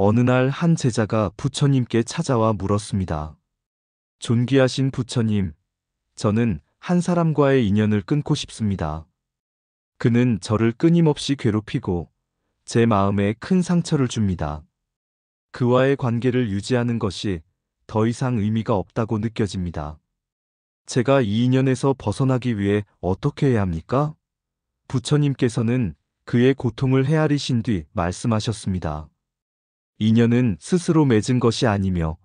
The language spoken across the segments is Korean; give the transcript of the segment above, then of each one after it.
어느 날 한 제자가 부처님께 찾아와 물었습니다. 존귀하신 부처님, 저는 한 사람과의 인연을 끊고 싶습니다. 그는 저를 끊임없이 괴롭히고 제 마음에 큰 상처를 줍니다. 그와의 관계를 유지하는 것이 더 이상 의미가 없다고 느껴집니다. 제가 이 인연에서 벗어나기 위해 어떻게 해야 합니까? 부처님께서는 그의 고통을 헤아리신 뒤 말씀하셨습니다. 인연은 스스로 맺은 것이 아니며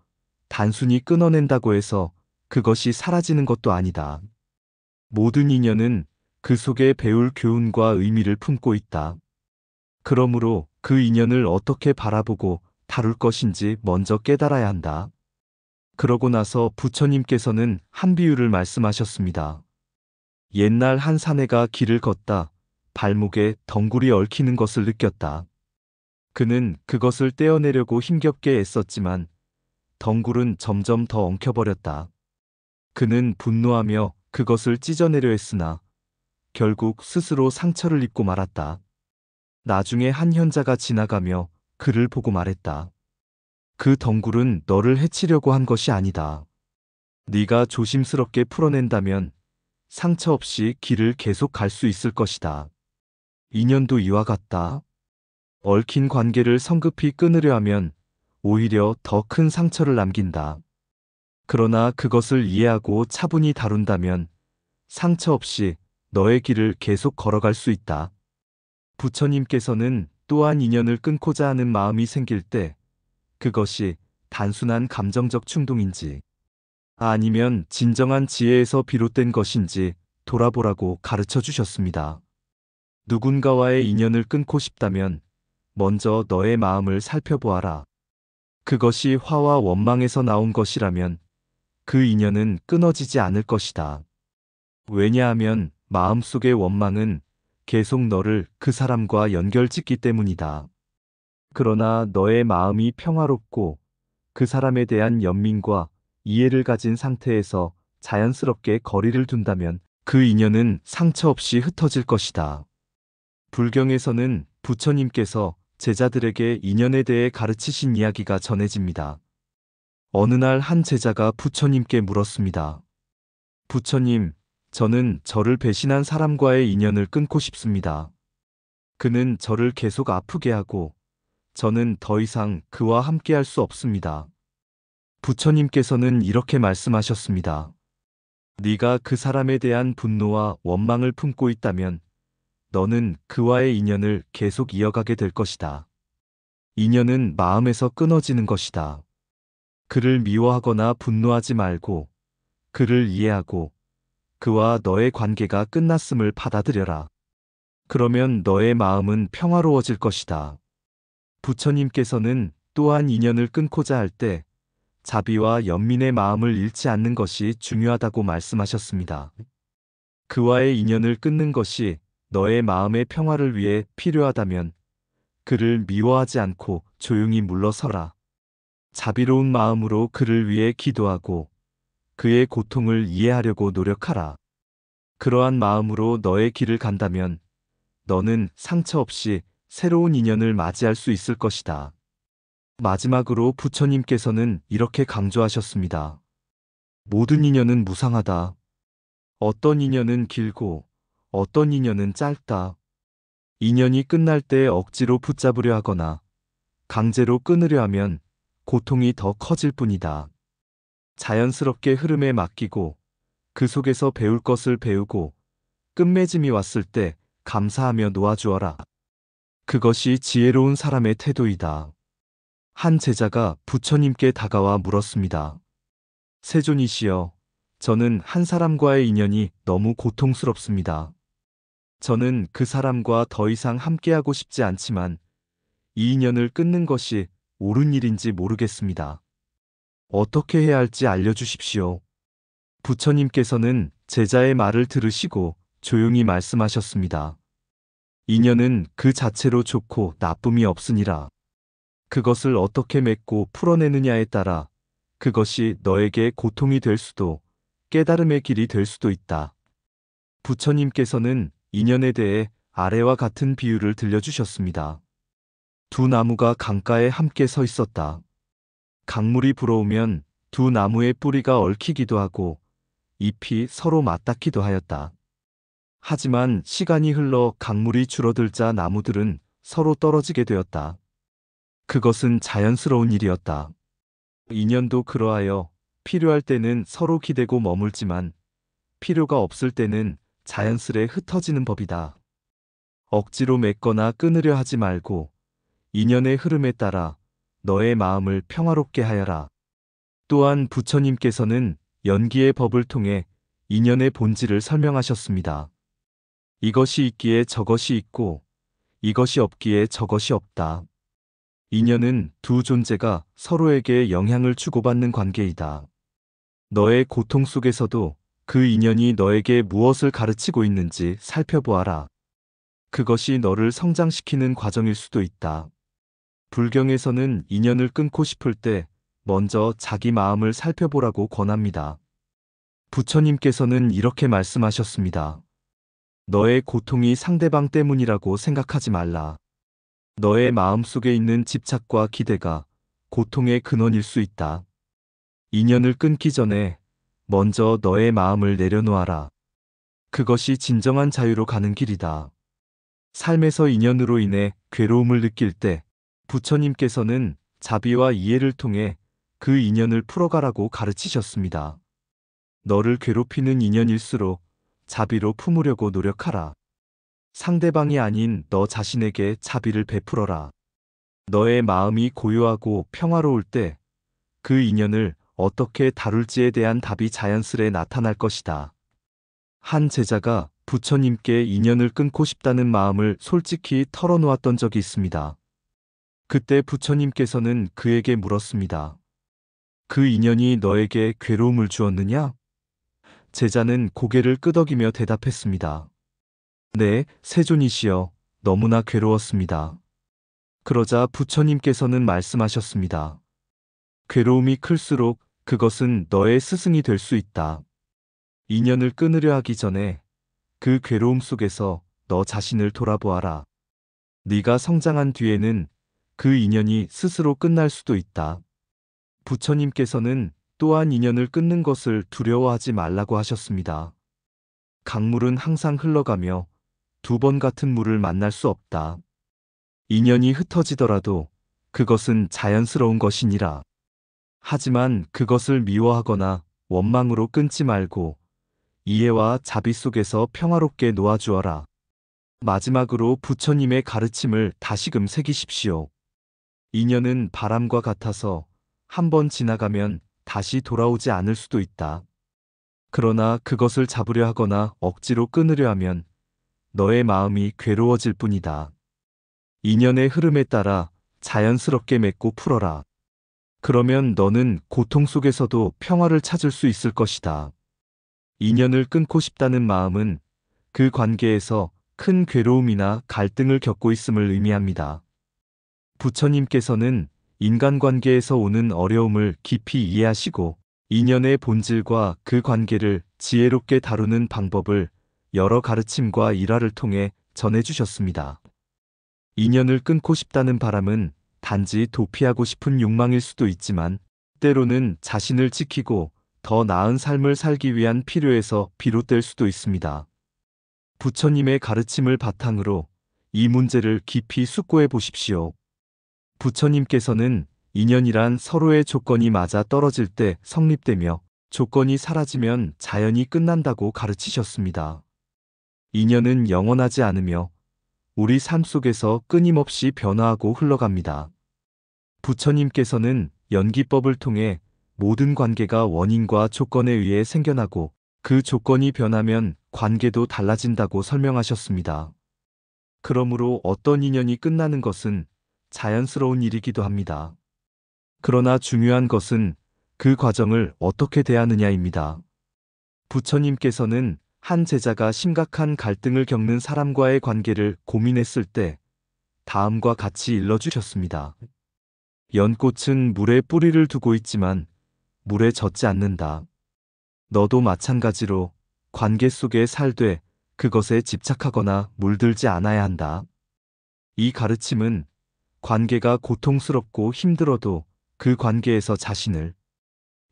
단순히 끊어낸다고 해서 그것이 사라지는 것도 아니다. 모든 인연은 그 속에 배울 교훈과 의미를 품고 있다. 그러므로 그 인연을 어떻게 바라보고 다룰 것인지 먼저 깨달아야 한다. 그러고 나서 부처님께서는 한 비유를 말씀하셨습니다. 옛날 한 사내가 길을 걷다 발목에 덩굴이 얽히는 것을 느꼈다. 그는 그것을 떼어내려고 힘겹게 애썼지만 덩굴은 점점 더 엉켜버렸다. 그는 분노하며 그것을 찢어내려 했으나 결국 스스로 상처를 입고 말았다. 나중에 한 현자가 지나가며 그를 보고 말했다. 그 덩굴은 너를 해치려고 한 것이 아니다. 네가 조심스럽게 풀어낸다면 상처 없이 길을 계속 갈 수 있을 것이다. 인연도 이와 같다. 얽힌 관계를 성급히 끊으려 하면 오히려 더 큰 상처를 남긴다. 그러나 그것을 이해하고 차분히 다룬다면 상처 없이 너의 길을 계속 걸어갈 수 있다. 부처님께서는 또한 인연을 끊고자 하는 마음이 생길 때 그것이 단순한 감정적 충동인지 아니면 진정한 지혜에서 비롯된 것인지 돌아보라고 가르쳐 주셨습니다. 누군가와의 인연을 끊고 싶다면 먼저 너의 마음을 살펴보아라. 그것이 화와 원망에서 나온 것이라면 그 인연은 끊어지지 않을 것이다. 왜냐하면 마음속의 원망은 계속 너를 그 사람과 연결짓기 때문이다. 그러나 너의 마음이 평화롭고 그 사람에 대한 연민과 이해를 가진 상태에서 자연스럽게 거리를 둔다면 그 인연은 상처 없이 흩어질 것이다. 불경에서는 부처님께서 제자들에게 인연에 대해 가르치신 이야기가 전해집니다. 어느 날 한 제자가 부처님께 물었습니다. 부처님, 저는 저를 배신한 사람과의 인연을 끊고 싶습니다. 그는 저를 계속 아프게 하고 저는 더 이상 그와 함께할 수 없습니다. 부처님께서는 이렇게 말씀하셨습니다. 네가 그 사람에 대한 분노와 원망을 품고 있다면 너는 그와의 인연을 계속 이어가게 될 것이다. 인연은 마음에서 끊어지는 것이다. 그를 미워하거나 분노하지 말고 그를 이해하고 그와 너의 관계가 끝났음을 받아들여라. 그러면 너의 마음은 평화로워질 것이다. 부처님께서는 또한 인연을 끊고자 할 때 자비와 연민의 마음을 잃지 않는 것이 중요하다고 말씀하셨습니다. 그와의 인연을 끊는 것이 너의 마음의 평화를 위해 필요하다면 그를 미워하지 않고 조용히 물러서라. 자비로운 마음으로 그를 위해 기도하고 그의 고통을 이해하려고 노력하라. 그러한 마음으로 너의 길을 간다면 너는 상처 없이 새로운 인연을 맞이할 수 있을 것이다. 마지막으로 부처님께서는 이렇게 강조하셨습니다. 모든 인연은 무상하다. 어떤 인연은 길고 어떤 인연은 짧다. 인연이 끝날 때 억지로 붙잡으려 하거나 강제로 끊으려 하면 고통이 더 커질 뿐이다. 자연스럽게 흐름에 맡기고 그 속에서 배울 것을 배우고 끝맺음이 왔을 때 감사하며 놓아주어라. 그것이 지혜로운 사람의 태도이다. 한 제자가 부처님께 다가와 물었습니다. 세존이시여, 저는 한 사람과의 인연이 너무 고통스럽습니다. 저는 그 사람과 더 이상 함께하고 싶지 않지만 이 인연을 끊는 것이 옳은 일인지 모르겠습니다. 어떻게 해야 할지 알려주십시오. 부처님께서는 제자의 말을 들으시고 조용히 말씀하셨습니다. 인연은 그 자체로 좋고 나쁨이 없으니라. 그것을 어떻게 맺고 풀어내느냐에 따라 그것이 너에게 고통이 될 수도 깨달음의 길이 될 수도 있다. 부처님께서는 인연에 대해 아래와 같은 비유를 들려주셨습니다. 두 나무가 강가에 함께 서 있었다. 강물이 불어오면 두 나무의 뿌리가 얽히기도 하고 잎이 서로 맞닿기도 하였다. 하지만 시간이 흘러 강물이 줄어들자 나무들은 서로 떨어지게 되었다. 그것은 자연스러운 일이었다. 인연도 그러하여 필요할 때는 서로 기대고 머물지만 필요가 없을 때는 자연스레 흩어지는 법이다. 억지로 맺거나 끊으려 하지 말고 인연의 흐름에 따라 너의 마음을 평화롭게 하여라. 또한 부처님께서는 연기의 법을 통해 인연의 본질을 설명하셨습니다. 이것이 있기에 저것이 있고 이것이 없기에 저것이 없다. 인연은 두 존재가 서로에게 영향을 주고받는 관계이다. 너의 고통 속에서도 그 인연이 너에게 무엇을 가르치고 있는지 살펴보아라. 그것이 너를 성장시키는 과정일 수도 있다. 불경에서는 인연을 끊고 싶을 때 먼저 자기 마음을 살펴보라고 권합니다. 부처님께서는 이렇게 말씀하셨습니다. 너의 고통이 상대방 때문이라고 생각하지 말라. 너의 마음속에 있는 집착과 기대가 고통의 근원일 수 있다. 인연을 끊기 전에 먼저 너의 마음을 내려놓아라. 그것이 진정한 자유로 가는 길이다. 삶에서 인연으로 인해 괴로움을 느낄 때 부처님께서는 자비와 이해를 통해 그 인연을 풀어가라고 가르치셨습니다. 너를 괴롭히는 인연일수록 자비로 품으려고 노력하라. 상대방이 아닌 너 자신에게 자비를 베풀어라. 너의 마음이 고요하고 평화로울 때 그 인연을 어떻게 다룰지에 대한 답이 자연스레 나타날 것이다. 한 제자가 부처님께 인연을 끊고 싶다는 마음을 솔직히 털어놓았던 적이 있습니다. 그때 부처님께서는 그에게 물었습니다. 그 인연이 너에게 괴로움을 주었느냐? 제자는 고개를 끄덕이며 대답했습니다. 네, 세존이시여, 너무나 괴로웠습니다. 그러자 부처님께서는 말씀하셨습니다. 괴로움이 클수록 그것은 너의 스승이 될 수 있다. 인연을 끊으려 하기 전에 그 괴로움 속에서 너 자신을 돌아보아라. 네가 성장한 뒤에는 그 인연이 스스로 끝날 수도 있다. 부처님께서는 또한 인연을 끊는 것을 두려워하지 말라고 하셨습니다. 강물은 항상 흘러가며 두 번 같은 물을 만날 수 없다. 인연이 흩어지더라도 그것은 자연스러운 것이니라. 하지만 그것을 미워하거나 원망으로 끊지 말고 이해와 자비 속에서 평화롭게 놓아주어라. 마지막으로 부처님의 가르침을 다시금 새기십시오. 인연은 바람과 같아서 한 번 지나가면 다시 돌아오지 않을 수도 있다. 그러나 그것을 잡으려 하거나 억지로 끊으려 하면 너의 마음이 괴로워질 뿐이다. 인연의 흐름에 따라 자연스럽게 맺고 풀어라. 그러면 너는 고통 속에서도 평화를 찾을 수 있을 것이다. 인연을 끊고 싶다는 마음은 그 관계에서 큰 괴로움이나 갈등을 겪고 있음을 의미합니다. 부처님께서는 인간관계에서 오는 어려움을 깊이 이해하시고 인연의 본질과 그 관계를 지혜롭게 다루는 방법을 여러 가르침과 일화를 통해 전해주셨습니다. 인연을 끊고 싶다는 바람은 단지 도피하고 싶은 욕망일 수도 있지만 때로는 자신을 지키고 더 나은 삶을 살기 위한 필요에서 비롯될 수도 있습니다. 부처님의 가르침을 바탕으로 이 문제를 깊이 숙고해 보십시오. 부처님께서는 인연이란 서로의 조건이 맞아 떨어질 때 성립되며 조건이 사라지면 자연이 끝난다고 가르치셨습니다. 인연은 영원하지 않으며 우리 삶 속에서 끊임없이 변화하고 흘러갑니다. 부처님께서는 연기법을 통해 모든 관계가 원인과 조건에 의해 생겨나고 그 조건이 변하면 관계도 달라진다고 설명하셨습니다. 그러므로 어떤 인연이 끝나는 것은 자연스러운 일이기도 합니다. 그러나 중요한 것은 그 과정을 어떻게 대하느냐입니다. 부처님께서는 한 제자가 심각한 갈등을 겪는 사람과의 관계를 고민했을 때 다음과 같이 일러주셨습니다. 연꽃은 물에 뿌리를 두고 있지만 물에 젖지 않는다. 너도 마찬가지로 관계 속에 살되 그것에 집착하거나 물들지 않아야 한다. 이 가르침은 관계가 고통스럽고 힘들어도 그 관계에서 자신을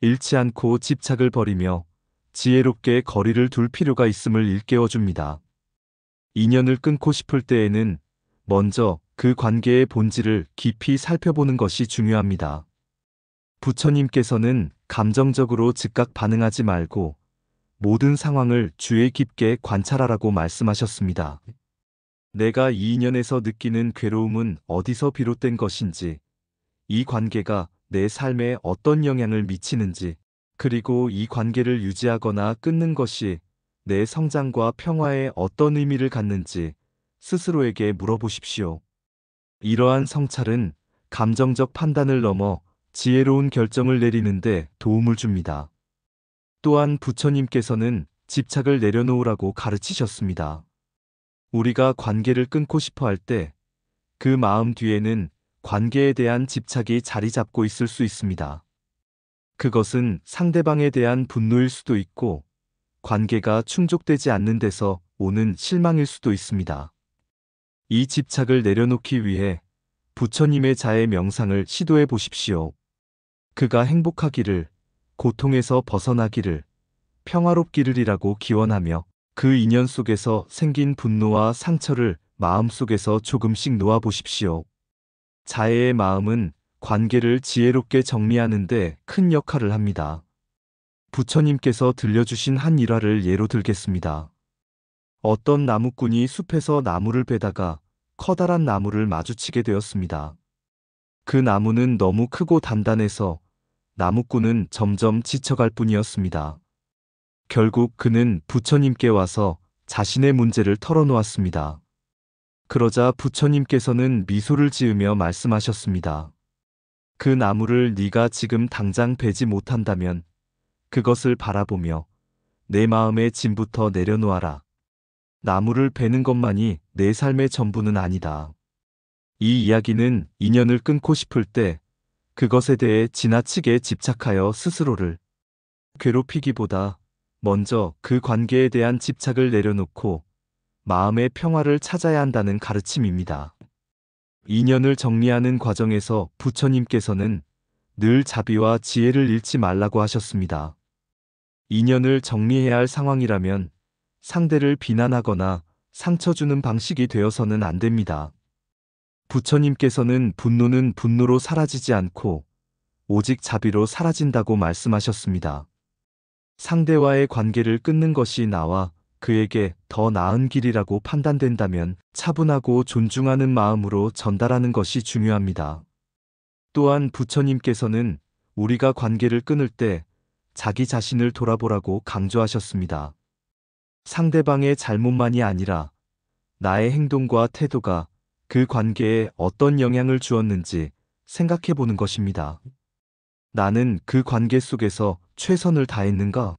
잃지 않고 집착을 버리며 지혜롭게 거리를 둘 필요가 있음을 일깨워줍니다. 인연을 끊고 싶을 때에는 먼저 그 관계의 본질을 깊이 살펴보는 것이 중요합니다. 부처님께서는 감정적으로 즉각 반응하지 말고 모든 상황을 주의 깊게 관찰하라고 말씀하셨습니다. 내가 이 인연에서 느끼는 괴로움은 어디서 비롯된 것인지, 이 관계가 내 삶에 어떤 영향을 미치는지, 그리고 이 관계를 유지하거나 끊는 것이 내 성장과 평화에 어떤 의미를 갖는지 스스로에게 물어보십시오. 이러한 성찰은 감정적 판단을 넘어 지혜로운 결정을 내리는데 도움을 줍니다. 또한 부처님께서는 집착을 내려놓으라고 가르치셨습니다. 우리가 관계를 끊고 싶어 할 때 그 마음 뒤에는 관계에 대한 집착이 자리 잡고 있을 수 있습니다. 그것은 상대방에 대한 분노일 수도 있고 관계가 충족되지 않는 데서 오는 실망일 수도 있습니다. 이 집착을 내려놓기 위해 부처님의 자의 명상을 시도해 보십시오. 그가 행복하기를, 고통에서 벗어나기를, 평화롭기를이라고 기원하며 그 인연 속에서 생긴 분노와 상처를 마음속에서 조금씩 놓아보십시오. 자애의 마음은 관계를 지혜롭게 정리하는데 큰 역할을 합니다. 부처님께서 들려주신 한 일화를 예로 들겠습니다. 어떤 나무꾼이 숲에서 나무를 베다가 커다란 나무를 마주치게 되었습니다. 그 나무는 너무 크고 단단해서 나무꾼은 점점 지쳐갈 뿐이었습니다. 결국 그는 부처님께 와서 자신의 문제를 털어놓았습니다. 그러자 부처님께서는 미소를 지으며 말씀하셨습니다. 그 나무를 네가 지금 당장 베지 못한다면 그것을 바라보며 내 마음의 짐부터 내려놓아라. 나무를 베는 것만이 내 삶의 전부는 아니다. 이 이야기는 인연을 끊고 싶을 때 그것에 대해 지나치게 집착하여 스스로를 괴롭히기보다 먼저 그 관계에 대한 집착을 내려놓고 마음의 평화를 찾아야 한다는 가르침입니다. 인연을 정리하는 과정에서 부처님께서는 늘 자비와 지혜를 잃지 말라고 하셨습니다. 인연을 정리해야 할 상황이라면 상대를 비난하거나 상처 주는 방식이 되어서는 안 됩니다. 부처님께서는 분노는 분노로 사라지지 않고 오직 자비로 사라진다고 말씀하셨습니다. 상대와의 관계를 끊는 것이 나와 그에게 더 나은 길이라고 판단된다면 차분하고 존중하는 마음으로 전달하는 것이 중요합니다. 또한 부처님께서는 우리가 관계를 끊을 때 자기 자신을 돌아보라고 강조하셨습니다. 상대방의 잘못만이 아니라 나의 행동과 태도가 그 관계에 어떤 영향을 주었는지 생각해 보는 것입니다. 나는 그 관계 속에서 최선을 다했는가?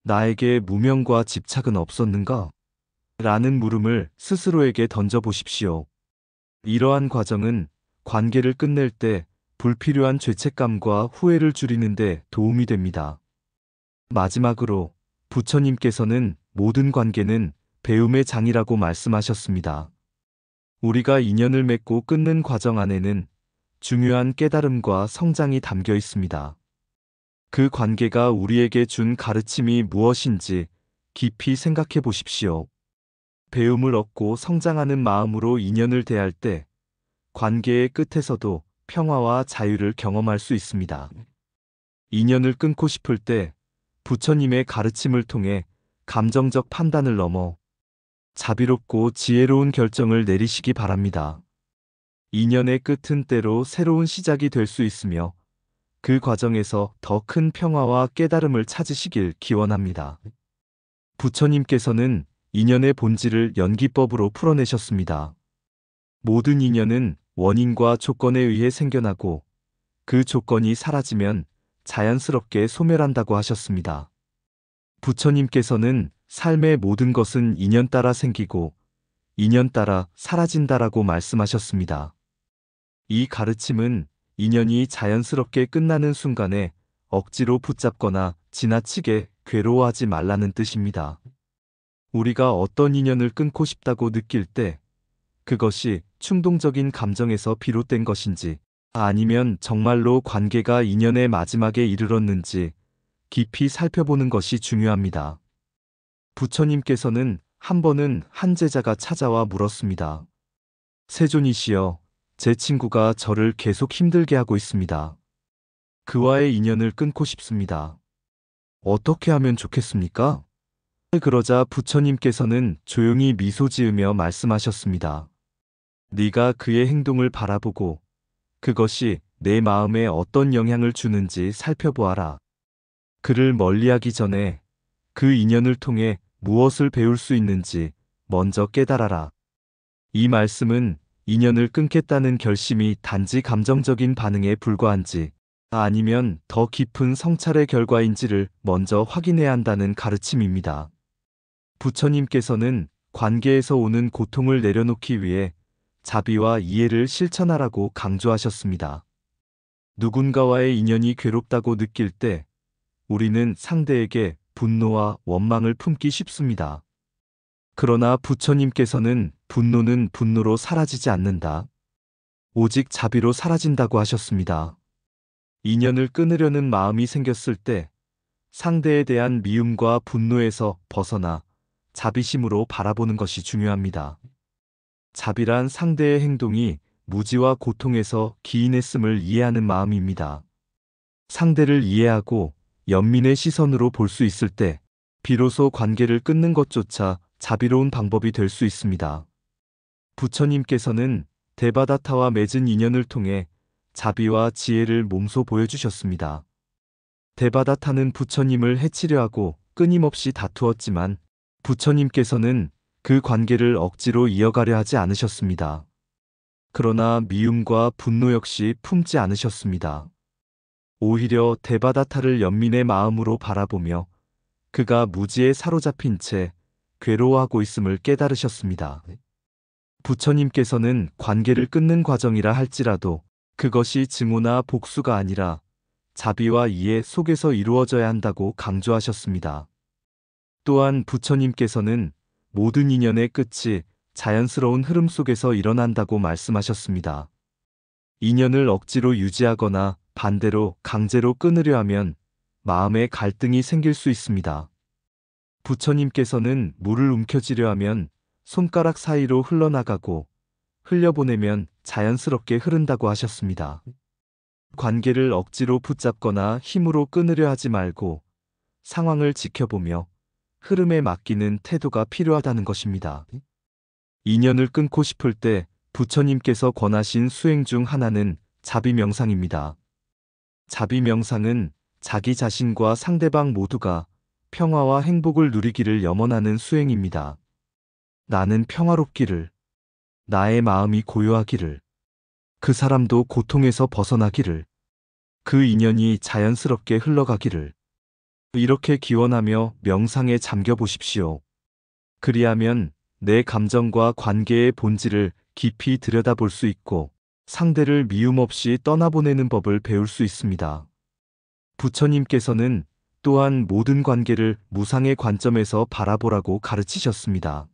나에게 무명과 집착은 없었는가? 라는 물음을 스스로에게 던져보십시오. 이러한 과정은 관계를 끝낼 때 불필요한 죄책감과 후회를 줄이는 데 도움이 됩니다. 마지막으로 부처님께서는 모든 관계는 배움의 장이라고 말씀하셨습니다. 우리가 인연을 맺고 끊는 과정 안에는 중요한 깨달음과 성장이 담겨 있습니다. 그 관계가 우리에게 준 가르침이 무엇인지 깊이 생각해 보십시오. 배움을 얻고 성장하는 마음으로 인연을 대할 때 관계의 끝에서도 평화와 자유를 경험할 수 있습니다. 인연을 끊고 싶을 때 부처님의 가르침을 통해 감정적 판단을 넘어 자비롭고 지혜로운 결정을 내리시기 바랍니다. 인연의 끝은 때로 새로운 시작이 될 수 있으며 그 과정에서 더 큰 평화와 깨달음을 찾으시길 기원합니다. 부처님께서는 인연의 본질을 연기법으로 풀어내셨습니다. 모든 인연은 원인과 조건에 의해 생겨나고 그 조건이 사라지면 자연스럽게 소멸한다고 하셨습니다. 부처님께서는 삶의 모든 것은 인연 따라 생기고 인연 따라 사라진다라고 말씀하셨습니다. 이 가르침은 인연이 자연스럽게 끝나는 순간에 억지로 붙잡거나 지나치게 괴로워하지 말라는 뜻입니다. 우리가 어떤 인연을 끊고 싶다고 느낄 때 그것이 충동적인 감정에서 비롯된 것인지, 아니면 정말로 관계가 인연의 마지막에 이르렀는지 깊이 살펴보는 것이 중요합니다. 부처님께서는 한 번은 한 제자가 찾아와 물었습니다. 세존이시여, 제 친구가 저를 계속 힘들게 하고 있습니다. 그와의 인연을 끊고 싶습니다. 어떻게 하면 좋겠습니까? 그러자 부처님께서는 조용히 미소 지으며 말씀하셨습니다. 네가 그의 행동을 바라보고 그것이 내 마음에 어떤 영향을 주는지 살펴보아라. 그를 멀리하기 전에 그 인연을 통해 무엇을 배울 수 있는지 먼저 깨달아라. 이 말씀은 인연을 끊겠다는 결심이 단지 감정적인 반응에 불과한지, 아니면 더 깊은 성찰의 결과인지를 먼저 확인해야 한다는 가르침입니다. 부처님께서는 관계에서 오는 고통을 내려놓기 위해 자비와 이해를 실천하라고 강조하셨습니다. 누군가와의 인연이 괴롭다고 느낄 때 우리는 상대에게 분노와 원망을 품기 쉽습니다. 그러나 부처님께서는 분노는 분노로 사라지지 않는다. 오직 자비로 사라진다고 하셨습니다. 인연을 끊으려는 마음이 생겼을 때 상대에 대한 미움과 분노에서 벗어나 자비심으로 바라보는 것이 중요합니다. 자비란 상대의 행동이 무지와 고통에서 기인했음을 이해하는 마음입니다. 상대를 이해하고 연민의 시선으로 볼 수 있을 때 비로소 관계를 끊는 것조차 자비로운 방법이 될 수 있습니다. 부처님께서는 데바다타와 맺은 인연을 통해 자비와 지혜를 몸소 보여주셨습니다. 데바다타는 부처님을 해치려 하고 끊임없이 다투었지만 부처님께서는 그 관계를 억지로 이어가려 하지 않으셨습니다. 그러나 미움과 분노 역시 품지 않으셨습니다. 오히려 데바다타를 연민의 마음으로 바라보며 그가 무지에 사로잡힌 채 괴로워하고 있음을 깨달으셨습니다. 부처님께서는 관계를 끊는 과정이라 할지라도 그것이 증오나 복수가 아니라 자비와 이해 속에서 이루어져야 한다고 강조하셨습니다. 또한 부처님께서는 모든 인연의 끝이 자연스러운 흐름 속에서 일어난다고 말씀하셨습니다. 인연을 억지로 유지하거나 반대로 강제로 끊으려 하면 마음에 갈등이 생길 수 있습니다. 부처님께서는 물을 움켜쥐려 하면 손가락 사이로 흘러나가고 흘려보내면 자연스럽게 흐른다고 하셨습니다. 관계를 억지로 붙잡거나 힘으로 끊으려 하지 말고 상황을 지켜보며 흐름에 맡기는 태도가 필요하다는 것입니다. 인연을 끊고 싶을 때 부처님께서 권하신 수행 중 하나는 자비명상입니다. 자비명상은 자기 자신과 상대방 모두가 평화와 행복을 누리기를 염원하는 수행입니다. 나는 평화롭기를, 나의 마음이 고요하기를, 그 사람도 고통에서 벗어나기를, 그 인연이 자연스럽게 흘러가기를, 이렇게 기원하며 명상에 잠겨 보십시오. 그리하면 내 감정과 관계의 본질을 깊이 들여다볼 수 있고 상대를 미움 없이 떠나보내는 법을 배울 수 있습니다. 부처님께서는 또한 모든 관계를 무상의 관점에서 바라보라고 가르치셨습니다.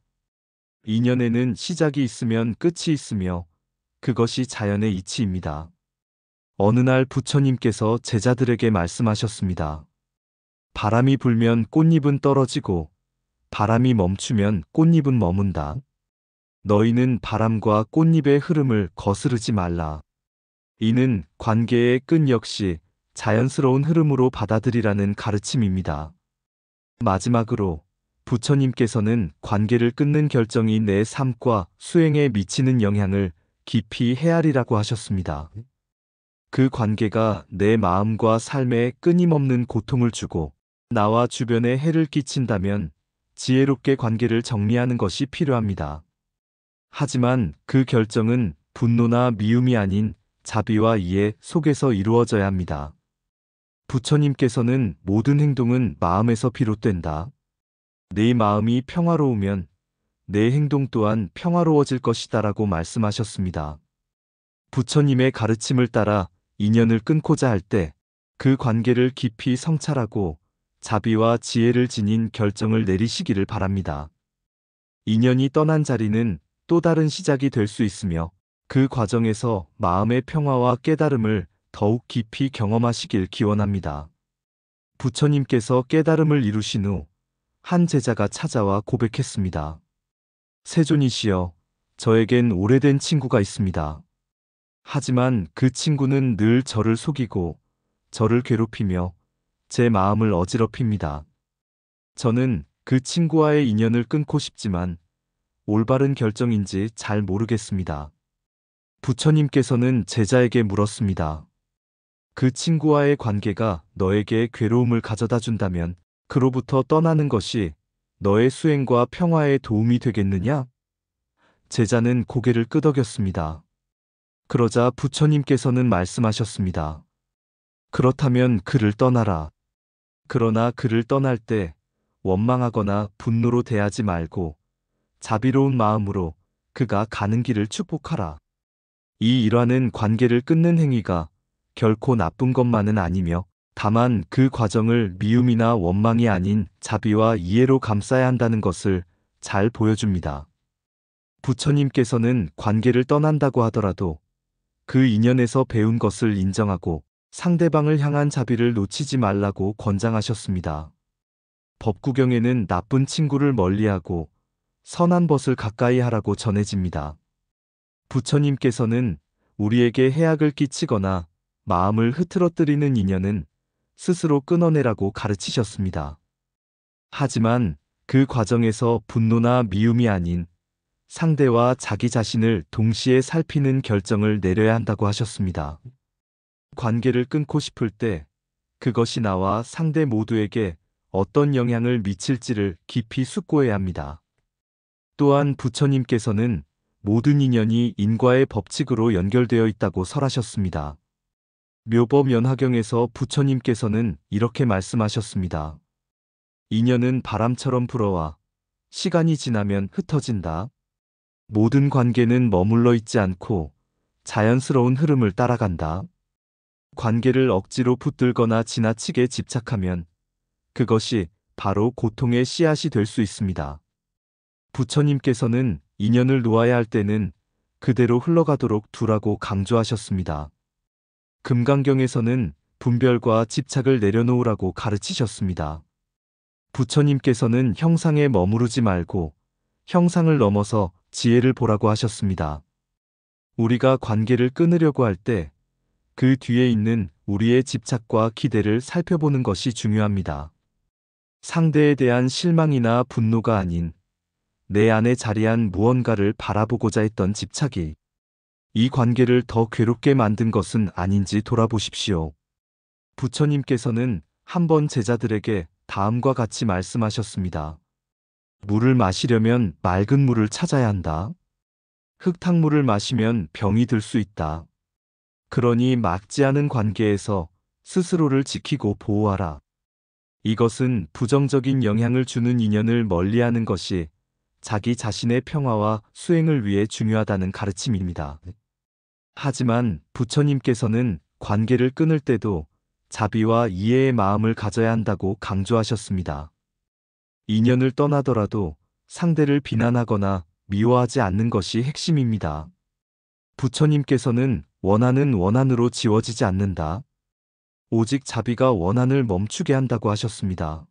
인연에는 시작이 있으면 끝이 있으며 그것이 자연의 이치입니다. 어느 날 부처님께서 제자들에게 말씀하셨습니다. 바람이 불면 꽃잎은 떨어지고 바람이 멈추면 꽃잎은 머문다. 너희는 바람과 꽃잎의 흐름을 거스르지 말라. 이는 관계의 끈 역시 자연스러운 흐름으로 받아들이라는 가르침입니다. 마지막으로 부처님께서는 관계를 끊는 결정이 내 삶과 수행에 미치는 영향을 깊이 헤아리라고 하셨습니다. 그 관계가 내 마음과 삶에 끊임없는 고통을 주고 나와 주변에 해를 끼친다면 지혜롭게 관계를 정리하는 것이 필요합니다. 하지만 그 결정은 분노나 미움이 아닌 자비와 이해 속에서 이루어져야 합니다. 부처님께서는 모든 행동은 마음에서 비롯된다. 내 마음이 평화로우면 내 행동 또한 평화로워질 것이다라고 말씀하셨습니다. 부처님의 가르침을 따라 인연을 끊고자 할 때 그 관계를 깊이 성찰하고 자비와 지혜를 지닌 결정을 내리시기를 바랍니다. 인연이 떠난 자리는 또 다른 시작이 될 수 있으며 그 과정에서 마음의 평화와 깨달음을 더욱 깊이 경험하시길 기원합니다. 부처님께서 깨달음을 이루신 후 한 제자가 찾아와 고백했습니다. 세존이시여, 저에겐 오래된 친구가 있습니다. 하지만 그 친구는 늘 저를 속이고 저를 괴롭히며 제 마음을 어지럽힙니다. 저는 그 친구와의 인연을 끊고 싶지만 올바른 결정인지 잘 모르겠습니다. 부처님께서는 제자에게 물었습니다. 그 친구와의 관계가 너에게 괴로움을 가져다 준다면 그로부터 떠나는 것이 너의 수행과 평화에 도움이 되겠느냐? 제자는 고개를 끄덕였습니다. 그러자 부처님께서는 말씀하셨습니다. 그렇다면 그를 떠나라. 그러나 그를 떠날 때 원망하거나 분노로 대하지 말고 자비로운 마음으로 그가 가는 길을 축복하라. 이 일화는 관계를 끊는 행위가 결코 나쁜 것만은 아니며 다만 그 과정을 미움이나 원망이 아닌 자비와 이해로 감싸야 한다는 것을 잘 보여줍니다. 부처님께서는 관계를 떠난다고 하더라도 그 인연에서 배운 것을 인정하고 상대방을 향한 자비를 놓치지 말라고 권장하셨습니다. 법구경에는 나쁜 친구를 멀리하고 선한 벗을 가까이 하라고 전해집니다. 부처님께서는 우리에게 해악을 끼치거나 마음을 흐트러뜨리는 인연은 스스로 끊어내라고 가르치셨습니다. 하지만 그 과정에서 분노나 미움이 아닌 상대와 자기 자신을 동시에 살피는 결정을 내려야 한다고 하셨습니다. 관계를 끊고 싶을 때 그것이 나와 상대 모두에게 어떤 영향을 미칠지를 깊이 숙고해야 합니다. 또한 부처님께서는 모든 인연이 인과의 법칙으로 연결되어 있다고 설하셨습니다. 묘법연화경에서 부처님께서는 이렇게 말씀하셨습니다. 인연은 바람처럼 불어와 시간이 지나면 흩어진다. 모든 관계는 머물러 있지 않고 자연스러운 흐름을 따라간다. 관계를 억지로 붙들거나 지나치게 집착하면 그것이 바로 고통의 씨앗이 될 수 있습니다. 부처님께서는 인연을 놓아야 할 때는 그대로 흘러가도록 두라고 강조하셨습니다. 금강경에서는 분별과 집착을 내려놓으라고 가르치셨습니다. 부처님께서는 형상에 머무르지 말고 형상을 넘어서 지혜를 보라고 하셨습니다. 우리가 관계를 끊으려고 할 때 그 뒤에 있는 우리의 집착과 기대를 살펴보는 것이 중요합니다. 상대에 대한 실망이나 분노가 아닌 내 안에 자리한 무언가를 바라보고자 했던 집착이 이 관계를 더 괴롭게 만든 것은 아닌지 돌아보십시오. 부처님께서는 한 번 제자들에게 다음과 같이 말씀하셨습니다. 물을 마시려면 맑은 물을 찾아야 한다. 흙탕물을 마시면 병이 들 수 있다. 그러니 막지 않은 관계에서 스스로를 지키고 보호하라. 이것은 부정적인 영향을 주는 인연을 멀리하는 것이 자기 자신의 평화와 수행을 위해 중요하다는 가르침입니다. 하지만 부처님께서는 관계를 끊을 때도 자비와 이해의 마음을 가져야 한다고 강조하셨습니다. 인연을 떠나더라도 상대를 비난하거나 미워하지 않는 것이 핵심입니다. 부처님께서는 원한은 원한으로 지워지지 않는다. 오직 자비가 원한을 멈추게 한다고 하셨습니다.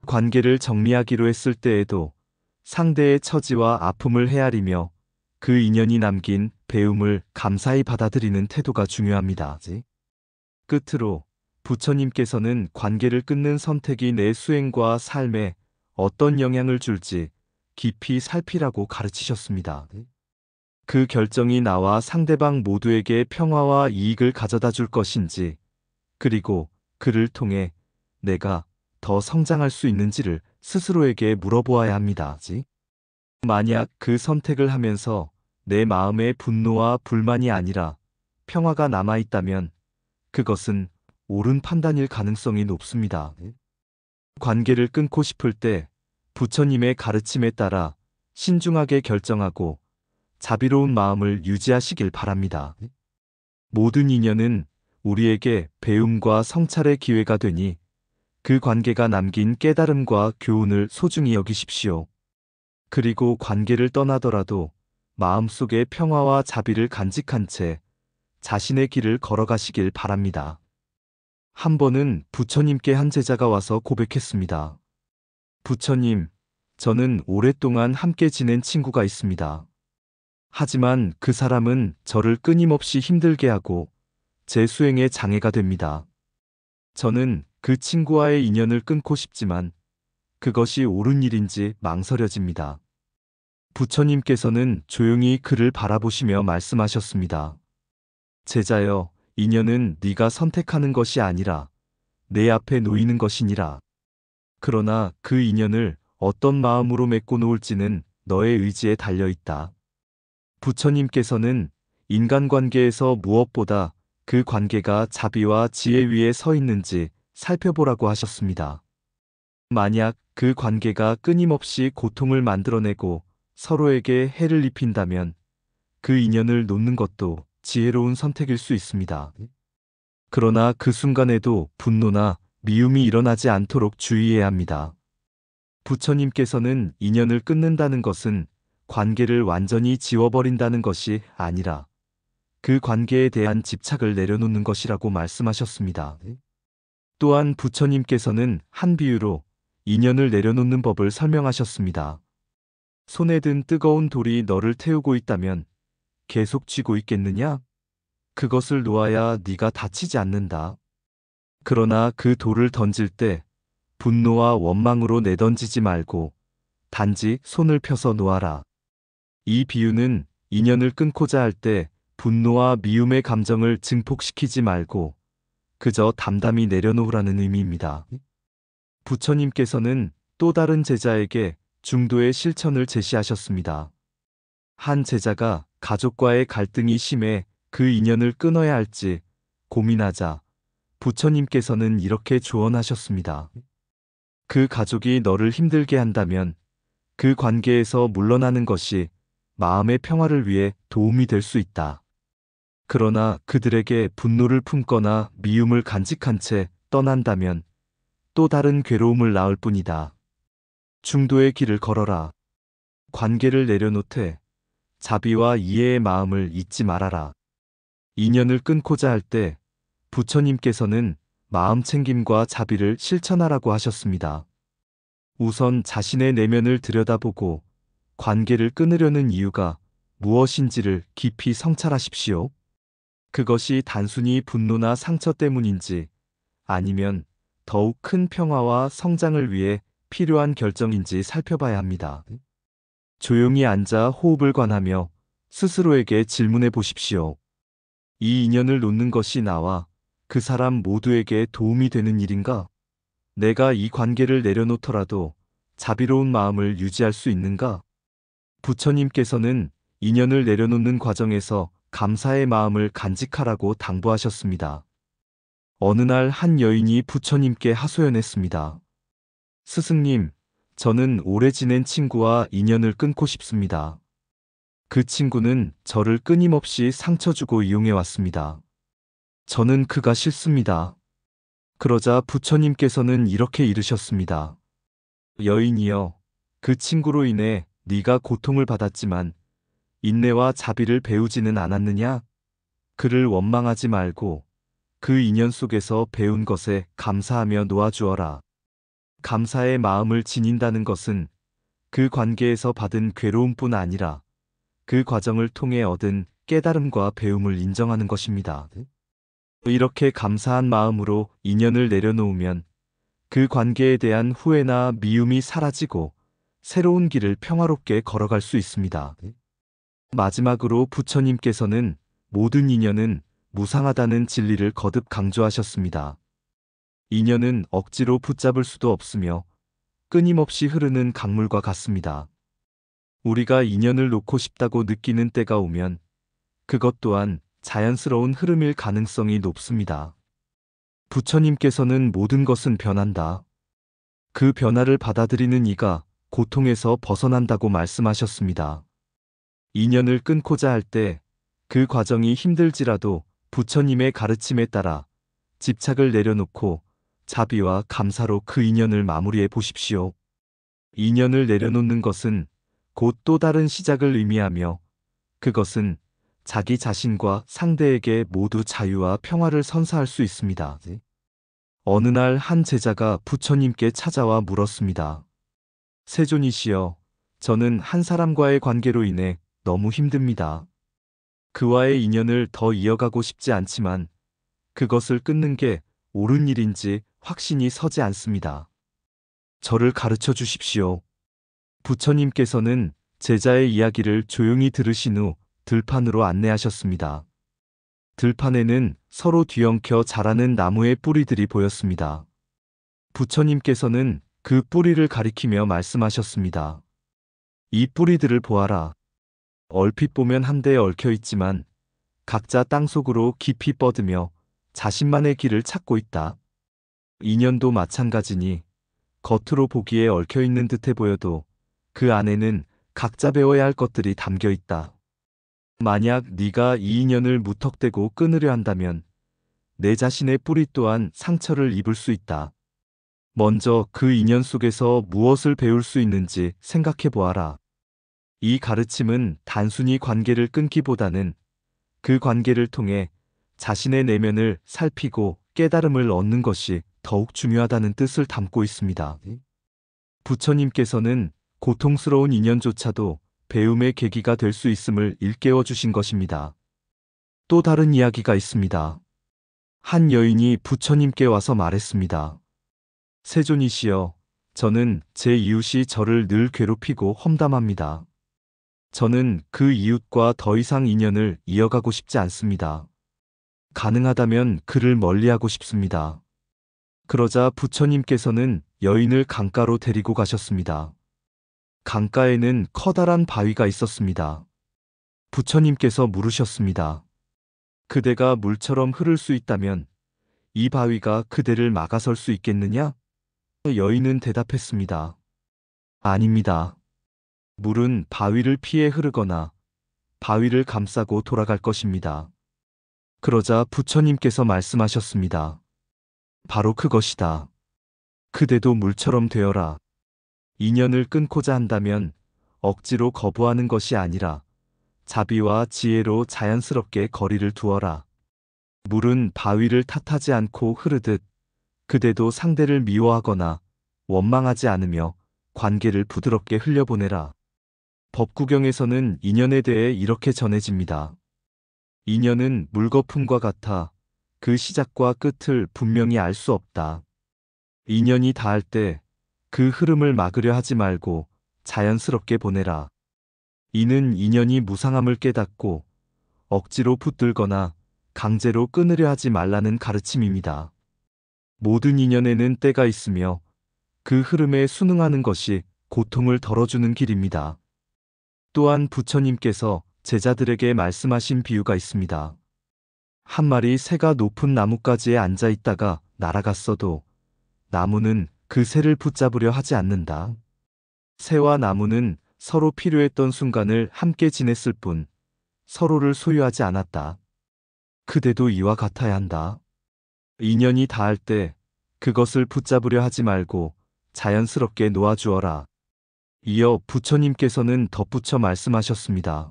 관계를 정리하기로 했을 때에도 상대의 처지와 아픔을 헤아리며 그 인연이 남긴 배움을 감사히 받아들이는 태도가 중요합니다. 끝으로 부처님께서는 관계를 끊는 선택이 내 수행과 삶에 어떤 영향을 줄지 깊이 살피라고 가르치셨습니다. 그 결정이 나와 상대방 모두에게 평화와 이익을 가져다 줄 것인지, 그리고 그를 통해 내가 더 성장할 수 있는지를 스스로에게 물어보아야 합니다. 만약 그 선택을 하면서 내 마음에 분노와 불만이 아니라 평화가 남아있다면 그것은 옳은 판단일 가능성이 높습니다. 관계를 끊고 싶을 때 부처님의 가르침에 따라 신중하게 결정하고 자비로운 마음을 유지하시길 바랍니다. 모든 인연은 우리에게 배움과 성찰의 기회가 되니 그 관계가 남긴 깨달음과 교훈을 소중히 여기십시오. 그리고 관계를 떠나더라도 마음속에 평화와 자비를 간직한 채 자신의 길을 걸어가시길 바랍니다. 한 번은 부처님께 한 제자가 와서 고백했습니다. 부처님, 저는 오랫동안 함께 지낸 친구가 있습니다. 하지만 그 사람은 저를 끊임없이 힘들게 하고 제 수행에 장애가 됩니다. 저는 그 친구와의 인연을 끊고 싶지만 그것이 옳은 일인지 망설여집니다. 부처님께서는 조용히 그를 바라보시며 말씀하셨습니다. 제자여, 인연은 네가 선택하는 것이 아니라 내 앞에 놓이는 것이니라. 그러나 그 인연을 어떤 마음으로 맺고 놓을지는 너의 의지에 달려 있다. 부처님께서는 인간관계에서 무엇보다 그 관계가 자비와 지혜 위에 서 있는지 살펴보라고 하셨습니다. 만약 그 관계가 끊임없이 고통을 만들어내고 서로에게 해를 입힌다면 그 인연을 놓는 것도 지혜로운 선택일 수 있습니다. 그러나 그 순간에도 분노나 미움이 일어나지 않도록 주의해야 합니다. 부처님께서는 인연을 끊는다는 것은 관계를 완전히 지워버린다는 것이 아니라 그 관계에 대한 집착을 내려놓는 것이라고 말씀하셨습니다. 또한 부처님께서는 한 비유로 인연을 내려놓는 법을 설명하셨습니다. 손에 든 뜨거운 돌이 너를 태우고 있다면 계속 쥐고 있겠느냐? 그것을 놓아야 네가 다치지 않는다. 그러나 그 돌을 던질 때 분노와 원망으로 내던지지 말고 단지 손을 펴서 놓아라. 이 비유는 인연을 끊고자 할 때 분노와 미움의 감정을 증폭시키지 말고 그저 담담히 내려놓으라는 의미입니다. 부처님께서는 또 다른 제자에게 중도의 실천을 제시하셨습니다. 한 제자가 가족과의 갈등이 심해 그 인연을 끊어야 할지 고민하자 부처님께서는 이렇게 조언하셨습니다. 그 가족이 너를 힘들게 한다면 그 관계에서 물러나는 것이 마음의 평화를 위해 도움이 될 수 있다. 그러나 그들에게 분노를 품거나 미움을 간직한 채 떠난다면 또 다른 괴로움을 낳을 뿐이다. 중도의 길을 걸어라. 관계를 내려놓되 자비와 이해의 마음을 잊지 말아라. 인연을 끊고자 할 때 부처님께서는 마음 챙김과 자비를 실천하라고 하셨습니다. 우선 자신의 내면을 들여다보고 관계를 끊으려는 이유가 무엇인지를 깊이 성찰하십시오. 그것이 단순히 분노나 상처 때문인지 아니면 더욱 큰 평화와 성장을 위해 필요한 결정인지 살펴봐야 합니다. 조용히 앉아 호흡을 관하며 스스로에게 질문해 보십시오. 이 인연을 놓는 것이 나와 그 사람 모두에게 도움이 되는 일인가? 내가 이 관계를 내려놓더라도 자비로운 마음을 유지할 수 있는가? 부처님께서는 인연을 내려놓는 과정에서 감사의 마음을 간직하라고 당부하셨습니다. 어느 날 한 여인이 부처님께 하소연했습니다. 스승님, 저는 오래 지낸 친구와 인연을 끊고 싶습니다. 그 친구는 저를 끊임없이 상처 주고 이용해 왔습니다. 저는 그가 싫습니다. 그러자 부처님께서는 이렇게 이르셨습니다. 여인이여, 그 친구로 인해 네가 고통을 받았지만 인내와 자비를 배우지는 않았느냐? 그를 원망하지 말고 그 인연 속에서 배운 것에 감사하며 놓아주어라. 감사의 마음을 지닌다는 것은 그 관계에서 받은 괴로움뿐 아니라 그 과정을 통해 얻은 깨달음과 배움을 인정하는 것입니다. 이렇게 감사한 마음으로 인연을 내려놓으면 그 관계에 대한 후회나 미움이 사라지고 새로운 길을 평화롭게 걸어갈 수 있습니다. 마지막으로 부처님께서는 모든 인연은 무상하다는 진리를 거듭 강조하셨습니다. 인연은 억지로 붙잡을 수도 없으며 끊임없이 흐르는 강물과 같습니다. 우리가 인연을 놓고 싶다고 느끼는 때가 오면 그것 또한 자연스러운 흐름일 가능성이 높습니다. 부처님께서는 모든 것은 변한다. 그 변화를 받아들이는 이가 고통에서 벗어난다고 말씀하셨습니다. 인연을 끊고자 할 때 그 과정이 힘들지라도 부처님의 가르침에 따라 집착을 내려놓고 자비와 감사로 그 인연을 마무리해 보십시오. 인연을 내려놓는 것은 곧 또 다른 시작을 의미하며 그것은 자기 자신과 상대에게 모두 자유와 평화를 선사할 수 있습니다. 어느 날 한 제자가 부처님께 찾아와 물었습니다. 세존이시여, 저는 한 사람과의 관계로 인해 너무 힘듭니다. 그와의 인연을 더 이어가고 싶지 않지만 그것을 끊는 게 옳은 일인지 확신이 서지 않습니다. 저를 가르쳐 주십시오. 부처님께서는 제자의 이야기를 조용히 들으신 후 들판으로 안내하셨습니다. 들판에는 서로 뒤엉켜 자라는 나무의 뿌리들이 보였습니다. 부처님께서는 그 뿌리를 가리키며 말씀하셨습니다. 이 뿌리들을 보아라. 얼핏 보면 한데에 얽혀 있지만 각자 땅속으로 깊이 뻗으며 자신만의 길을 찾고 있다. 인연도 마찬가지니 겉으로 보기에 얽혀 있는 듯해 보여도 그 안에는 각자 배워야 할 것들이 담겨 있다. 만약 네가 이 인연을 무턱대고 끊으려 한다면 내 자신의 뿌리 또한 상처를 입을 수 있다. 먼저 그 인연 속에서 무엇을 배울 수 있는지 생각해 보아라. 이 가르침은 단순히 관계를 끊기보다는 그 관계를 통해 자신의 내면을 살피고 깨달음을 얻는 것이 더욱 중요하다는 뜻을 담고 있습니다. 부처님께서는 고통스러운 인연조차도 배움의 계기가 될 수 있음을 일깨워 주신 것입니다. 또 다른 이야기가 있습니다. 한 여인이 부처님께 와서 말했습니다. 세존이시여, 저는 제 이웃이 저를 늘 괴롭히고 험담합니다. 저는 그 이웃과 더 이상 인연을 이어가고 싶지 않습니다. 가능하다면 그를 멀리하고 싶습니다. 그러자 부처님께서는 여인을 강가로 데리고 가셨습니다. 강가에는 커다란 바위가 있었습니다. 부처님께서 물으셨습니다. 그대가 물처럼 흐를 수 있다면 이 바위가 그대를 막아설 수 있겠느냐? 여인은 대답했습니다. 아닙니다. 물은 바위를 피해 흐르거나 바위를 감싸고 돌아갈 것입니다. 그러자 부처님께서 말씀하셨습니다. 바로 그것이다. 그대도 물처럼 되어라. 인연을 끊고자 한다면 억지로 거부하는 것이 아니라 자비와 지혜로 자연스럽게 거리를 두어라. 물은 바위를 탓하지 않고 흐르듯 그대도 상대를 미워하거나 원망하지 않으며 관계를 부드럽게 흘려보내라. 법구경에서는 인연에 대해 이렇게 전해집니다. 인연은 물거품과 같아 그 시작과 끝을 분명히 알 수 없다. 인연이 닿을 때 그 흐름을 막으려 하지 말고 자연스럽게 보내라. 이는 인연이 무상함을 깨닫고 억지로 붙들거나 강제로 끊으려 하지 말라는 가르침입니다. 모든 인연에는 때가 있으며 그 흐름에 순응하는 것이 고통을 덜어주는 길입니다. 또한 부처님께서 제자들에게 말씀하신 비유가 있습니다. 한 마리 새가 높은 나뭇가지에 앉아 있다가 날아갔어도 나무는 그 새를 붙잡으려 하지 않는다. 새와 나무는 서로 필요했던 순간을 함께 지냈을 뿐 서로를 소유하지 않았다. 그대도 이와 같아야 한다. 인연이 닿을 때 그것을 붙잡으려 하지 말고 자연스럽게 놓아주어라. 이어 부처님께서는 덧붙여 말씀하셨습니다.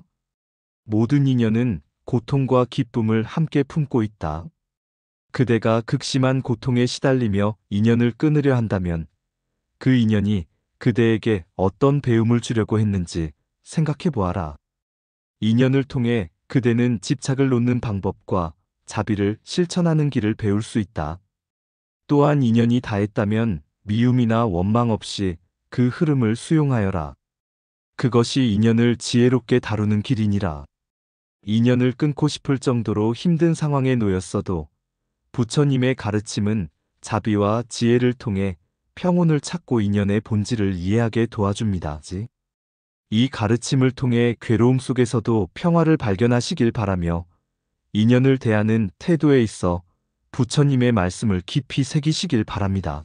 모든 인연은 고통과 기쁨을 함께 품고 있다. 그대가 극심한 고통에 시달리며 인연을 끊으려 한다면 그 인연이 그대에게 어떤 배움을 주려고 했는지 생각해 보아라. 인연을 통해 그대는 집착을 놓는 방법과 자비를 실천하는 길을 배울 수 있다. 또한 인연이 닿았다면 미움이나 원망 없이 그 흐름을 수용하여라. 그것이 인연을 지혜롭게 다루는 길이니라. 인연을 끊고 싶을 정도로 힘든 상황에 놓였어도 부처님의 가르침은 자비와 지혜를 통해 평온을 찾고 인연의 본질을 이해하게 도와줍니다. 이 가르침을 통해 괴로움 속에서도 평화를 발견하시길 바라며 인연을 대하는 태도에 있어 부처님의 말씀을 깊이 새기시길 바랍니다.